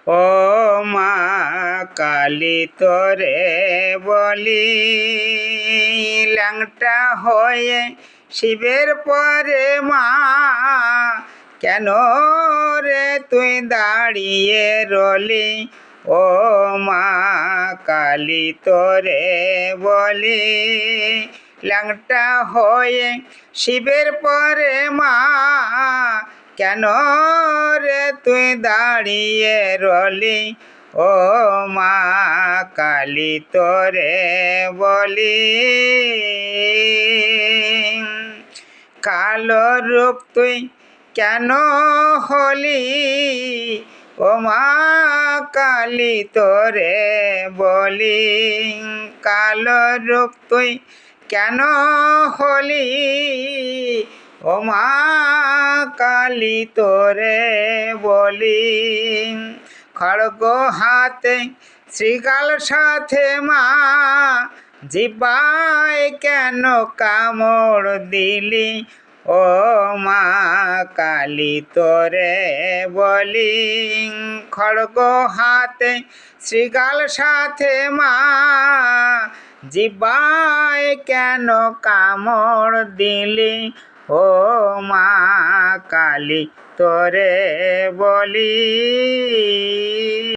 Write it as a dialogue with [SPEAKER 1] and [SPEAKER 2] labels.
[SPEAKER 1] ও মা কালী তোরে বলি, ল্যাংটা হয়ে শিবের পরে মা কেন রে তুই দাঁড়িয়ে রলি। ও মা কালী তোরে বলি, ল্যাংটা হয়ে শিবের পরে মা কেন রে তুই দাঁড়িয়ে রলি। ও মা কালী তোরে বলি, কালো রূপ তুই কেন হলি। ও মা কালী তোরে বলি, কালো রূপ তুই কেন হলি। ও মা কালী তোরে বলি, খড়গ হাতে শ্রীকাল সাথে মা জিহ্বায় কেন কামড় দিলি। ও মা কালী তোরে বলি, খড়গ হাতে শ্রীকাল সাথে মা জিহ্বায় কেন কামড় দিলি। ও মা কালী তোরে বলি।